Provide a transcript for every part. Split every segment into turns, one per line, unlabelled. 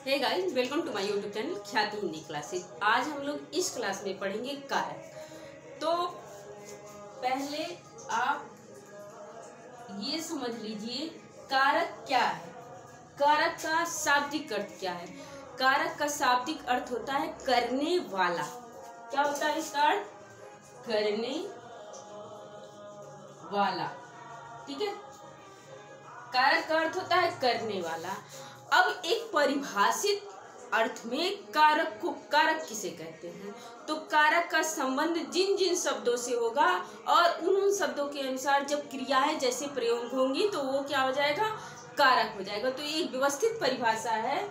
Hey guys, welcome to my YouTube channel Khyati Hindi classes. आज हम लोग इस क्लास में पढ़ेंगे कारक। तो पहले आप ये समझ लीजिए कारक क्या है, कारक का शाब्दिक अर्थ क्या है। कारक का शाब्दिक अर्थ होता है करने वाला। क्या होता है इसका अर्थ? करने वाला। ठीक है, कारक का अर्थ होता है करने वाला। अब एक परिभाषित अर्थ में कारक किसे कहते हैं? तो कारक का संबंध जिन जिन शब्दों से होगा और उन शब्दों के अनुसार जब क्रियाएं जैसे प्रयोग होंगी तो वो क्या हो जाएगा? कारक हो जाएगा। तो एक व्यवस्थित परिभाषा है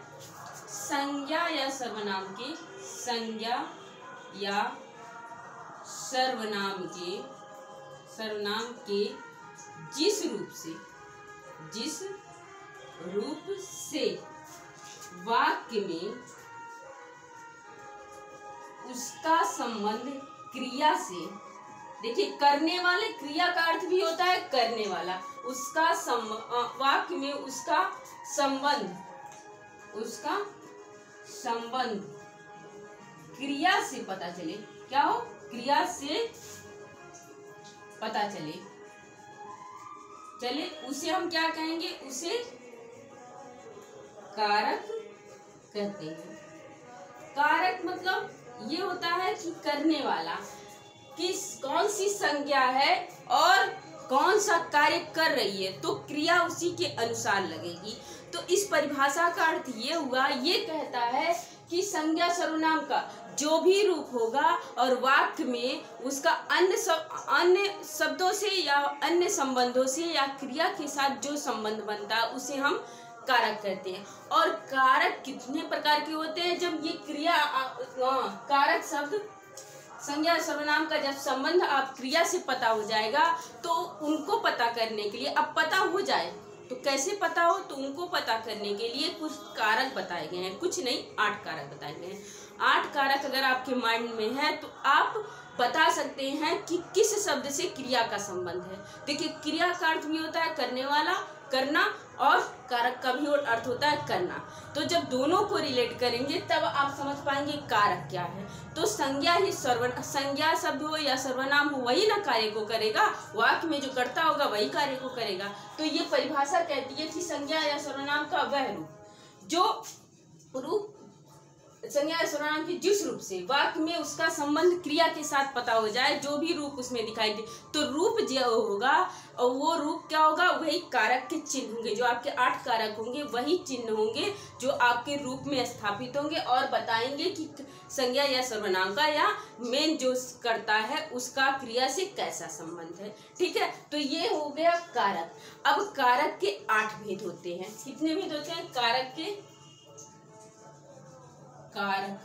संज्ञा या सर्वनाम की, संज्ञा या सर्वनाम के जिस रूप से वाक्य में उसका संबंध क्रिया से, देखिए करने वाले क्रिया का अर्थ भी होता है करने वाला, उसका वाक्य में उसका संबंध क्रिया से पता चले। क्या हो? क्रिया से पता चले उसे हम क्या कहेंगे? उसे कारक कहते हैं। कारक मतलब ये होता है कि करने वाला कौन सी संज्ञा है और कौन सा कार्य कर रही है, तो क्रिया उसी के अनुसार लगेगी। तो इस परिभाषा का अर्थ ये हुआ, ये कहता है कि संज्ञा सर्वनाम का जो भी रूप होगा और वाक्य में उसका अन्य शब्दों से या अन्य संबंधों से या क्रिया के साथ जो संबंध बनता है उसे हम कारक कहते हैं। और कारक कितने प्रकार के होते हैं? जब ये क्रिया कारक शब्द संज्ञा सर्वनाम का जब संबंध आप क्रिया से पता हो जाएगा तो उनको पता करने के लिए, अब पता हो जाए तो कैसे पता हो, तो उनको पता करने के लिए कुछ कारक बताए गए हैं। कुछ नहीं, 8 कारक बताए गए हैं। 8 कारक अगर आपके माइंड में है तो आप बता सकते हैं कि किस शब्द से क्रिया का संबंध है। देखिए, क्रिया का अर्थ भी होता है करने वाला, करना, और कारक का भी अर्थ होता है करना। तो जब दोनों को रिलेट करेंगे तब आप समझ पाएंगे कारक क्या है। तो संज्ञा शब्द हो या सर्वनाम हो वही ना कार्य को करेगा, वाक्य में जो करता होगा वही कार्य को करेगा। तो ये परिभाषा कहती है कि संज्ञा या सर्वनाम का वह रूप जो रूप संज्ञा या सर्वनाम के जिस रूप से वाक्य में उसका संबंध क्रिया के साथ पता हो जाए, जो भी रूप उसमें दिखाई दे, तो रूप जो होगा और वो रूप क्या होगा? वही कारक के चिन्ह होंगे। जो आपके 8 कारक होंगे वही चिन्ह होंगे जो आपके रूप में स्थापित होंगे और बताएंगे कि संज्ञा या सर्वनाम का या मेन जो करता है उसका क्रिया से कैसा संबंध है। ठीक है, तो ये हो गया कारक। अब कारक के 8 भेद होते हैं। कितने भेद होते हैं कारक के? कारक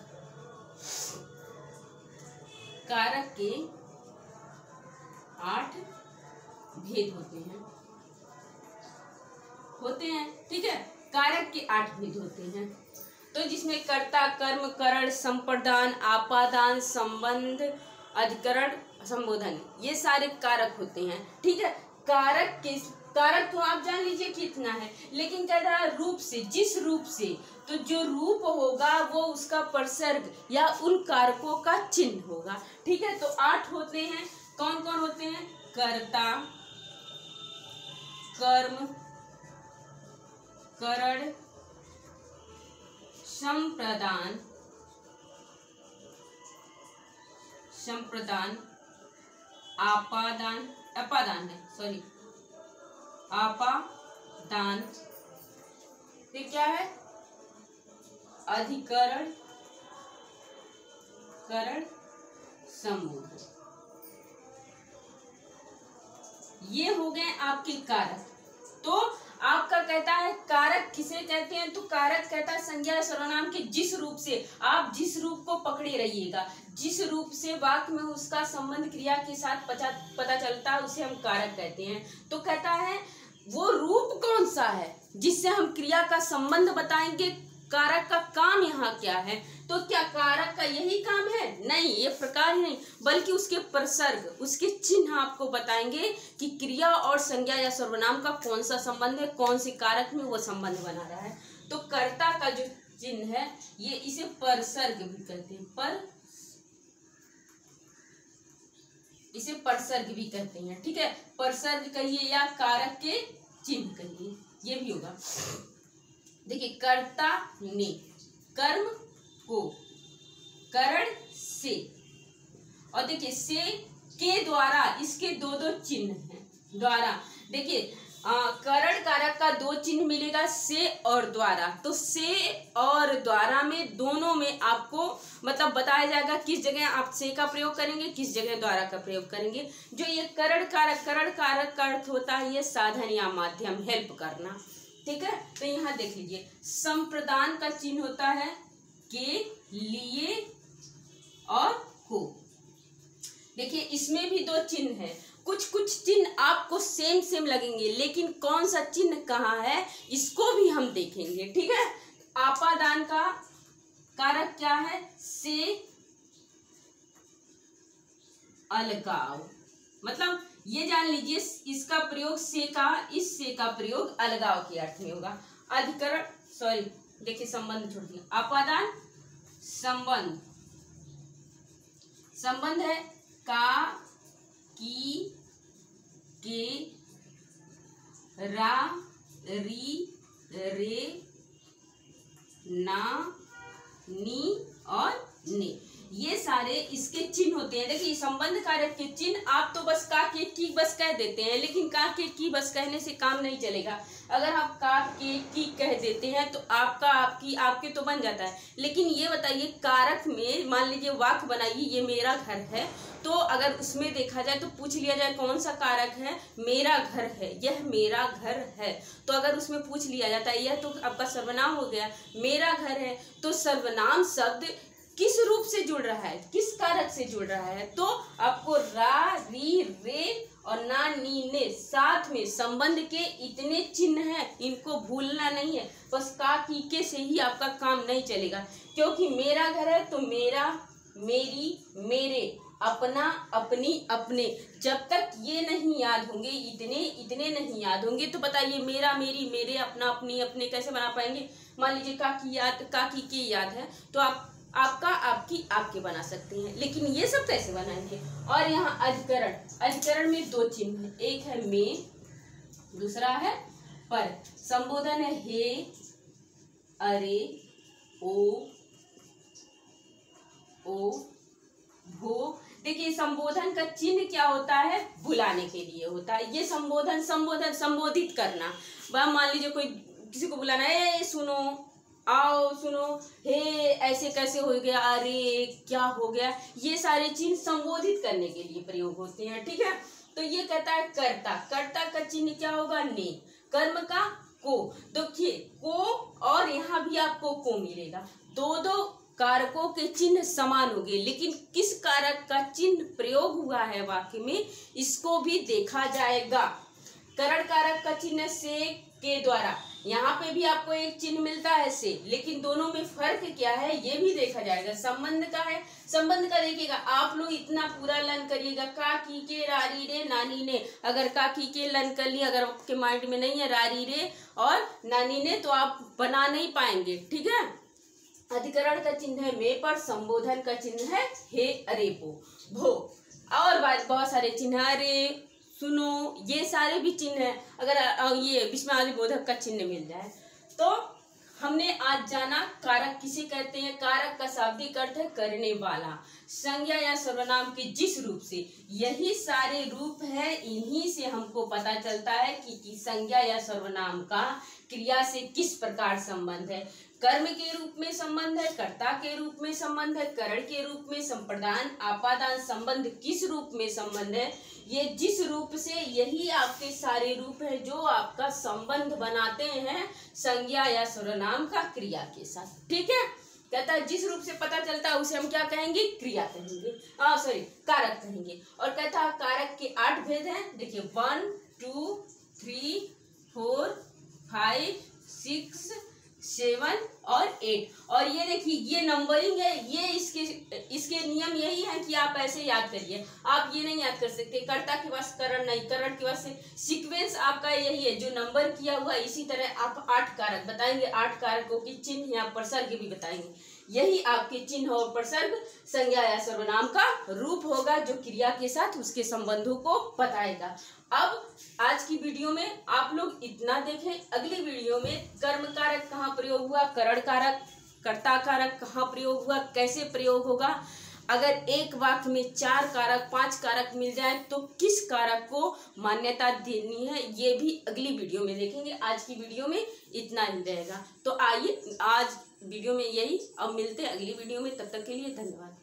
के 8 भेद होते हैं। ठीक है, कारक के 8 भेद होते हैं। तो जिसमें कर्ता, कर्म, करण, संप्रदान, आपादान, संबंध, अधिकरण, संबोधन, ये सारे कारक होते हैं। ठीक है, कारक तो आप जान लीजिए कितना है, लेकिन कह रहा है रूप से, जिस रूप से, तो जो रूप होगा वो उसका प्रसर्ग या उन कारकों का चिन्ह होगा। ठीक है, तो 8 होते हैं। कौन कौन होते हैं? कर्ता, कर्म, करण, संप्रदान, आपादान, फिर क्या है? अधिकरण, करण, संबोधन। ये हो गए आपके कारक। तो आपका कहता है कारक किसे कहते हैं? तो कारक कहता है संज्ञा सर्वनाम के जिस रूप से, आप जिस रूप को पकड़े रहिएगा, जिस रूप से वाक्य में उसका संबंध क्रिया के साथ पता चलता है उसे हम कारक कहते हैं। तो कहता है वो रूप कौन सा है जिससे हम क्रिया का संबंध बताएंगे, कारक का काम यहाँ क्या है। तो क्या कारक का यही काम है? नहीं, ये प्रकार ही नहीं, बल्कि उसके प्रसर्ग, उसके चिन्ह आपको बताएंगे कि क्रिया और संज्ञा या सर्वनाम का कौन सा संबंध है, कौन से कारक में वो संबंध बना रहा है। तो कर्ता का जो चिन्ह है, ये इसे परसर्ग भी कहते हैं, इसे परसर्ग भी कहते हैं। ठीक है, परसर्ग कहिए या कारक के चिन्ह कहिए, ये भी होगा। देखिए, कर्ता ने, कर्म को, करण से, और देखिए से के द्वारा, इसके दो दो चिन्ह हैं, द्वारा। देखिए करण कारक का दो चिन्ह मिलेगा, से और द्वारा। तो से और द्वारा में दोनों में आपको मतलब बताया जाएगा किस जगह आप से का प्रयोग करेंगे, किस जगह द्वारा का प्रयोग करेंगे। जो ये करण कारक का अर्थ होता है ये साधन या माध्यम, हेल्प करना। ठीक है, तो यहाँ देख लीजिए, संप्रदान का चिन्ह होता है के, लिए और को। देखिए इसमें भी दो चिन्ह है, कुछ चिन्ह आपको सेम लगेंगे, लेकिन कौन सा चिन्ह कहाँ है इसको भी हम देखेंगे। ठीक है, आपादान का कारक क्या है, से, अलगाव। मतलब ये जान लीजिए इसका प्रयोग से का, इस से का प्रयोग अलगाव के अर्थ में होगा। अधिकरण देखिए संबंध छोड़ दिया, आपादान संबंध है का, की, के, रा, री, रे, ना, नी और ने, ये सारे इसके चिन्ह होते हैं। देखिए संबंध कारक के चिन्ह आप तो बस का, के, की बस कह देते हैं, लेकिन का, के, की बस कहने से काम नहीं चलेगा। अगर आप का, के, की कह देते हैं तो आपका, आपकी, आपके तो बन जाता है। लेकिन ये बताइए कारक में मान लीजिए वाक्य बनाइए, ये मेरा घर है, तो अगर उसमें देखा जाए तो पूछ लिया जाए कौन सा कारक है, मेरा घर है, यह मेरा घर है। तो अगर उसमें पूछ लिया जाता है यह तो आपका सर्वनाम हो गया, मेरा घर है, तो सर्वनाम शब्द किस रूप से जुड़ रहा है, किस कारक से जुड़ रहा है, तो आपको रा, री, रे और ना, नी, ने साथ में संबंध के इतने चिन्ह हैं, इनको भूलना नहीं है। बस का, की, के से ही आपका काम नहीं चलेगा, क्योंकि मेरा घर है तो मेरा, मेरी, मेरे, अपना, अपनी, अपने, जब तक ये नहीं याद होंगे, इतने नहीं याद होंगे तो बताइए मेरा, मेरी, मेरे, अपना, अपनी, अपने कैसे बना पाएंगे। मान लीजिए का, की, के याद है तो आप आपका, आपकी, आपके बना सकते हैं, लेकिन ये सब कैसे बनाएंगे। और यहाँ अधिकरण में दो चिन्ह है, एक है में, दूसरा है पर। संबोधन है हे, अरे, ओ, भो। देखिए संबोधन का चिन्ह क्या होता है, बुलाने के लिए होता है। ये संबोधित करना। मान लीजिए कोई किसी को बुलाना है, सुनो, आओ, सुनो, हे, ऐसे कैसे हो गया, अरे क्या हो गया, ये सारे चिन्ह संबोधित करने के लिए प्रयोग होते हैं। ठीक है, तो ये कहता है कर्ता का चिन्ह क्या होगा, ने, कर्म का को। देखिए को और यहाँ भी आपको को मिलेगा, दो कारकों के चिन्ह समान होंगे, लेकिन किस कारक का चिन्ह प्रयोग हुआ है वाक्य में इसको भी देखा जाएगा। करण कारक का चिन्ह से, के द्वारा, यहाँ पे भी आपको एक चिन्ह मिलता है से, लेकिन दोनों में फर्क क्या है ये भी देखा जाएगा। संबंध का है, संबंध का देखिएगा, आप लोग इतना पूरा लर्न करिएगा, का, की, के, रारी, रे, नानी, ने। अगर का, की, के लर्न कर लिया, अगर आपके माइंड में नहीं है रारी, रे और नानी, ने, तो आप बना नहीं पाएंगे। ठीक है, अधिकरण का चिन्ह है में पर, संबोधन का चिन्ह है हे, अरे, भो। और बहुत सारे चिन्ह, अरे, सुनो, ये सारे भी चिन्ह है। अगर ये विस्मयादि बोधक का चिन्ह मिल जाए तो हमने आज जाना कारक किसे कहते हैं। कारक का शाब्दिक अर्थ है करने वाला, संज्ञा या सर्वनाम के जिस रूप से, यही सारे रूप है, इन्हीं से हमको पता चलता है कि संज्ञा या सर्वनाम का क्रिया से किस प्रकार संबंध है। कर्म के रूप में संबंध है, कर्ता के रूप में संबंध है, करण के रूप में, संप्रदान, आपादान, संबंध किस रूप में संबंध है, ये जिस रूप से, यही आपके सारे रूप है जो आपका संबंध बनाते हैं संज्ञा या सर्वनाम का क्रिया के साथ। ठीक है, कहता है जिस रूप से पता चलता है उसे हम क्या कहेंगे, क्रिया कहेंगे, कारक कहेंगे। और कहता है कारक के 8 भेद हैं। देखिए 1 2 3 4 5 6 7 और 8। और ये देखिए ये नंबरिंग है, ये इसके नियम यही है कि आप ऐसे याद करिए। आप ये नहीं याद कर सकते कर्ता के पास करण नहीं, करण के पास सीक्वेंस आपका यही है जो नंबर किया हुआ। इसी तरह आप 8 कारक बताएंगे, 8 कारकों की चिन्ह या प्रसर्ग भी बताएंगे। यही आपके चिन्ह और प्रसर्ग संज्ञा या सर्वनाम का रूप होगा जो क्रिया के साथ उसके संबंधों को बताएगा। अब आज की वीडियो में आप लोग इतना देखें, अगली वीडियो में कर्म कारक कहाँ प्रयोग हुआ, करण कारक, कर्ता कारक कहाँ प्रयोग हुआ, कैसे प्रयोग होगा, अगर एक वाक्य में 4 कारक 5 कारक मिल जाए तो किस कारक को मान्यता देनी है, ये भी अगली वीडियो में देखेंगे। आज की वीडियो में इतना ही रहेगा। तो आइए आज वीडियो में यही, अब मिलते हैं अगली वीडियो में। तब तक के लिए धन्यवाद।